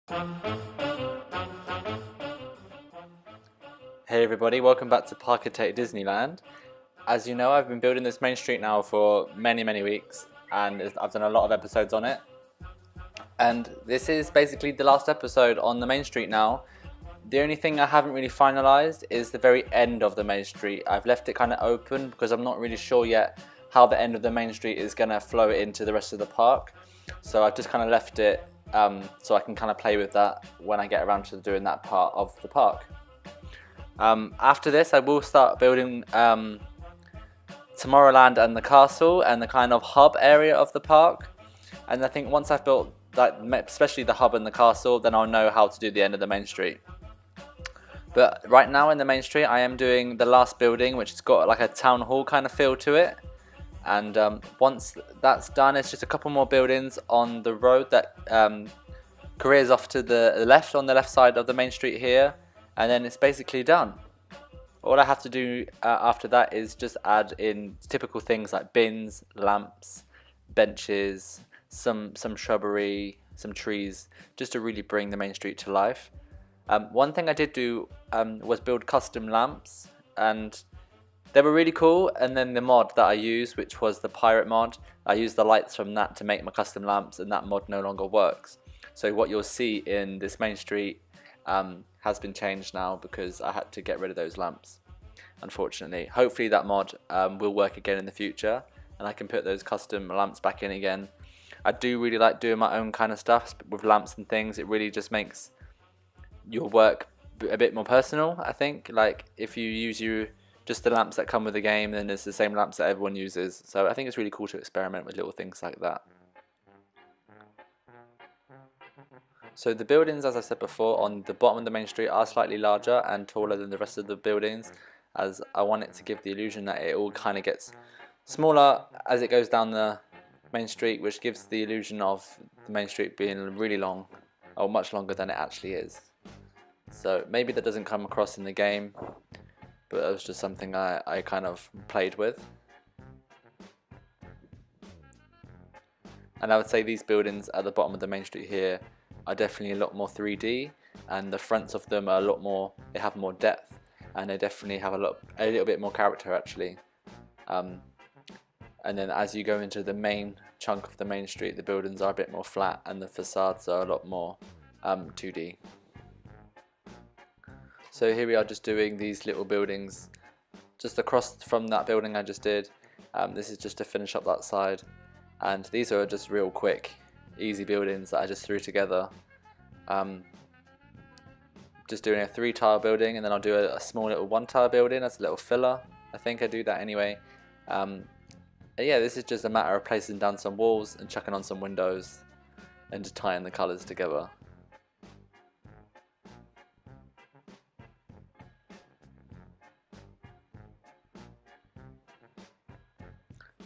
Hey everybody, welcome back to Ep8 Disneyland. As you know, I've been building this Main Street now for many weeks, and I've done a lot of episodes on it. And this is basically the last episode on the Main Street now. The only thing I haven't really finalised is the very end of the Main Street. I've left it kind of open because I'm not really sure yet how the end of the Main Street is going to flow into the rest of the park. So I've just kind of left it so I can kind of play with that when I get around to doing that part of the park. After this, I will start building Tomorrowland and the castle and the kind of hub area of the park. And I think once I've built that, especially the hub and the castle, then I'll know how to do the end of the Main Street. But right now in the Main Street, I am doing the last building, which has got like a town hall kind of feel to it. And once that's done, it's just a couple more buildings on the road that careers off to the left, on the left side of the Main Street here. And then it's basically done. All I have to do after that is just add in typical things like bins, lamps, benches, some shrubbery, some trees, just to really bring the Main Street to life. One thing I did do was build custom lamps, and they were really cool. And then the mod that I used, which was the pirate mod, I used the lights from that to make my custom lamps, and that mod no longer works. So what you'll see in this Main Street has been changed now because I had to get rid of those lamps, unfortunately. Hopefully that mod will work again in the future and I can put those custom lamps back in again. I do really like doing my own kind of stuff with lamps and things. It really just makes your work a bit more personal, I think. Like if you use just the lamps that come with the game, then it's the same lamps that everyone uses. So I think it's really cool to experiment with little things like that. So the buildings, as I said before, on the bottom of the Main Street are slightly larger and taller than the rest of the buildings, as I want it to give the illusion that it all kind of gets smaller as it goes down the Main Street, which gives the illusion of the Main Street being really long, or much longer than it actually is. So maybe that doesn't come across in the game, but it was just something I kind of played with. And I would say these buildings at the bottom of the Main Street here are definitely a lot more 3D, and the fronts of them are a lot more, they have more depth, and they definitely have a little bit more character actually. And then as you go into the main chunk of the Main Street, the buildings are a bit more flat and the facades are a lot more 2D. So here we are just doing these little buildings just across from that building I just did. This is just to finish up that side, and these are just real quick easy buildings that I just threw together. Just doing a 3-tile building, and then I'll do a small little 1-tile building as a little filler. I think I do that anyway. Yeah, this is just a matter of placing down some walls and chucking on some windows and just tying the colours together.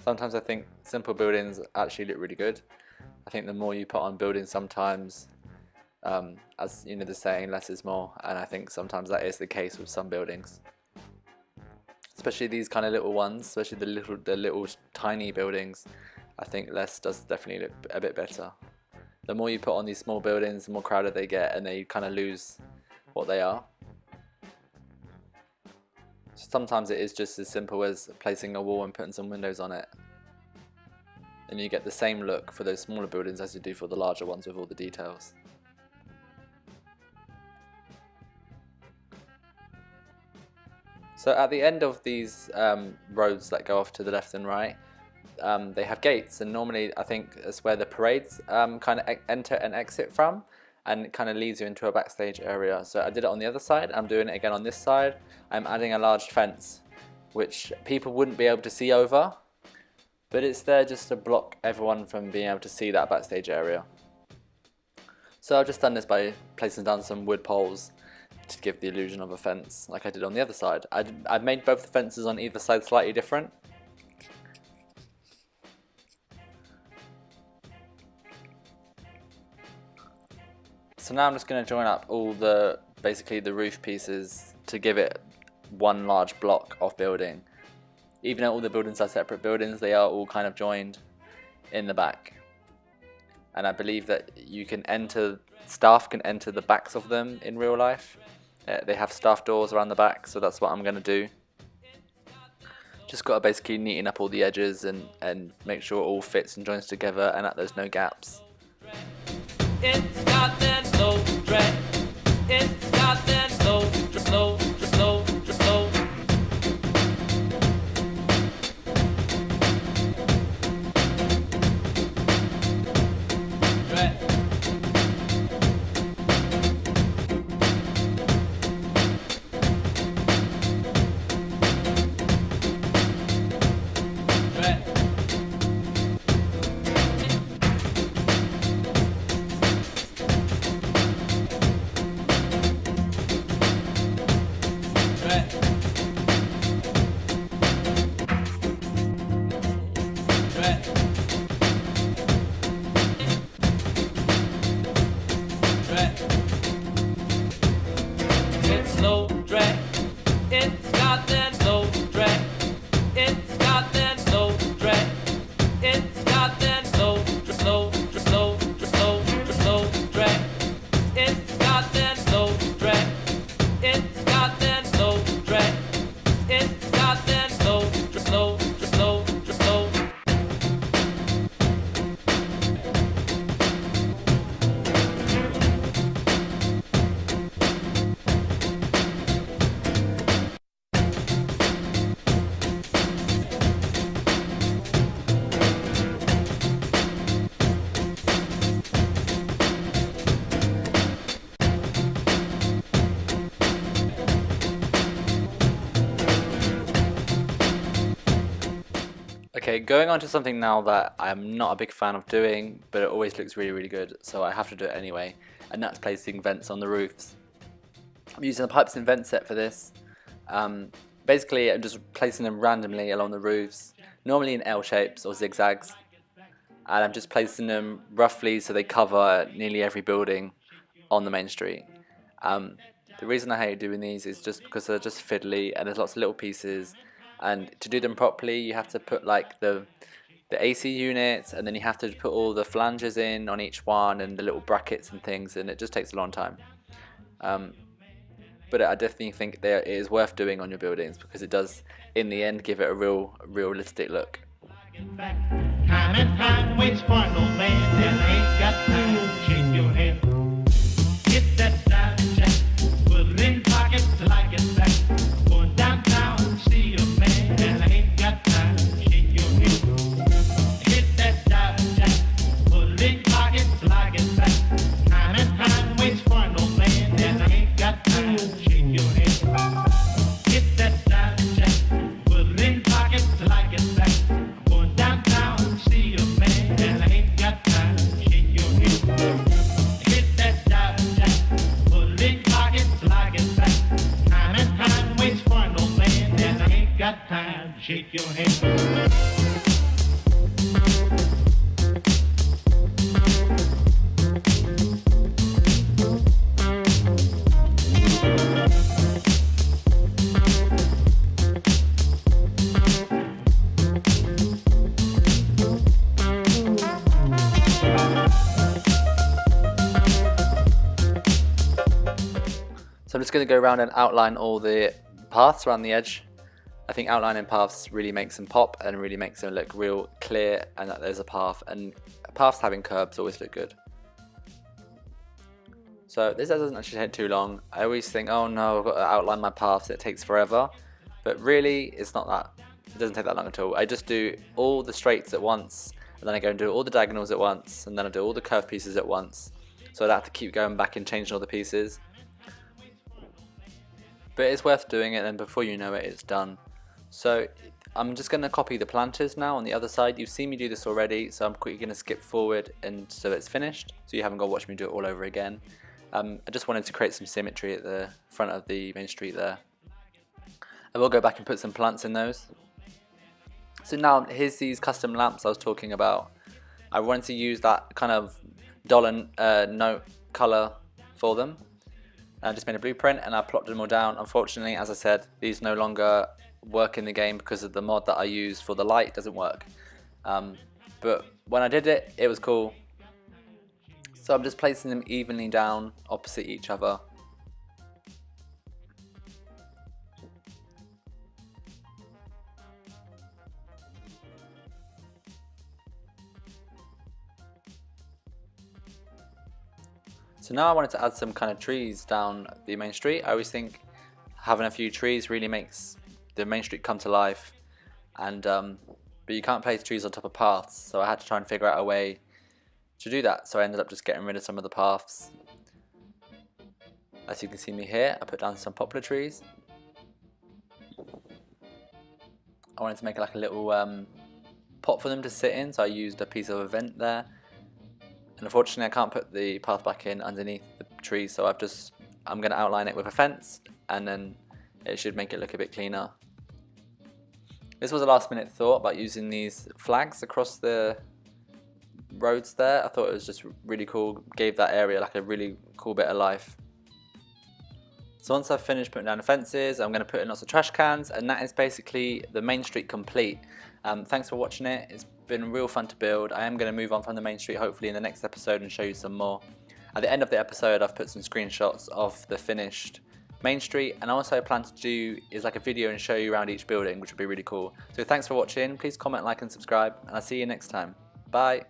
Sometimes I think simple buildings actually look really good. I think the more you put on buildings sometimes, as you know the saying, less is more, and I think sometimes that is the case with some buildings. Especially these kind of little ones, especially the little tiny buildings, I think less does definitely look a bit better. The more you put on these small buildings, the more crowded they get and they kind of lose what they are. Sometimes it is just as simple as placing a wall and putting some windows on it, and you get the same look for those smaller buildings as you do for the larger ones with all the details. So at the end of these roads that go off to the left and right, they have gates, and normally I think that's where the parades kind of enter and exit from, and it kind of leads you into a backstage area. So I did it on the other side, I'm doing it again on this side. I'm adding a large fence which people wouldn't be able to see over, but it's there just to block everyone from being able to see that backstage area. So I've just done this by placing down some wood poles to give the illusion of a fence, like I did on the other side. I've made both the fences on either side slightly different. So now I'm just going to join up all basically the roof pieces to give it one large block of building. Even though all the buildings are separate buildings, they are all kind of joined in the back. And I believe that you can enter staff can enter the backs of them in real life. They have staff doors around the back, so that's what I'm going to do. Just got to basically neaten up all the edges and make sure it all fits and joins together and that there's no gaps. It's got that slow drag. It's got that slow, slow, slow, slow. Drag. It's slow drag. It's got that slow drag. It's got that slow drag. It's got that slow, slow, slow, slow, slow drag. It's got that slow drag. It's got that slow drag. It's got that slow, slow, slow, slow. Okay, going on to something now that I'm not a big fan of doing, but it always looks really, really good, so I have to do it anyway, and that's placing vents on the roofs. I'm using the pipes and vent set for this. Basically, I'm just placing them randomly along the roofs, normally in L shapes or zigzags, and I'm just placing them roughly so they cover nearly every building on the main street. The reason I hate doing these is just because they're just fiddly and there's lots of little pieces. And to do them properly, you have to put like the AC units, and then you have to put all the flanges in on each one and the little brackets and things, and it just takes a long time. But I definitely think it is worth doing on your buildings because it does, in the end, give it a realistic look. Time and time waits for no man, and ain't got time to shake your head. Get that style check, put it in pockets like it's back. Going downtown to see a man, and I ain't got time to shake your head. Hit that style check, put it in pockets like it's back. Time and time waits for no man, and I ain't got time to shake your head. Get that style check, put it in pockets like it's back. Going downtown to see a man, and I ain't got time to shake your head. Hit that style check, put it in pockets like it's back. Time and time waits for no man, and I ain't got time to shake your head. So I'm just going to go around and outline all the paths around the edge. I think outlining paths really makes them pop and really makes them look real clear and that there's a path, and paths having curbs always look good. So this doesn't actually take too long. I always think, oh no, I've got to outline my paths, it takes forever. But really, it's not that. It doesn't take that long at all. I just do all the straights at once, and then I go and do all the diagonals at once, and then I do all the curved pieces at once. So I don't have to keep going back and changing all the pieces. But it's worth doing it, and before you know it, it's done. So I'm just going to copy the planters now on the other side. You've seen me do this already, so I'm quickly going to skip forward and so it's finished, so you haven't got to watch me do it all over again. I just wanted to create some symmetry at the front of the main street there. I will go back and put some plants in those. So now here's these custom lamps I was talking about. I wanted to use that kind of dollar note colour for them. I just made a blueprint and I plotted them all down. Unfortunately, as I said, these no longer work in the game because of the mod that I use for the light doesn't work. But when I did it, it was cool. So I'm just placing them evenly down opposite each other. So now I wanted to add some kind of trees down the main street. I always think having a few trees really makes the main street come to life, and but you can't place trees on top of paths, so I had to try and figure out a way to do that. So I ended up just getting rid of some of the paths. As you can see me here, I put down some poplar trees. I wanted to make like a little pot for them to sit in, so I used a piece of a vent there. And unfortunately I can't put the path back in underneath the trees, so I'm going to outline it with a fence, and then it should make it look a bit cleaner. This was a last minute thought about using these flags across the roads there. I thought it was just really cool, gave that area like a really cool bit of life. So once I've finished putting down the fences, I'm going to put in lots of trash cans, and that is basically the main street complete. Thanks for watching it. It's been real fun to build. I am going to move on from the main street hopefully in the next episode and show you some more. At the end of the episode I've put some screenshots of the finished main street, and also I plan to do is like a video and show you around each building, which would be really cool. So thanks for watching. Please comment, like and subscribe, and I'll see you next time. Bye.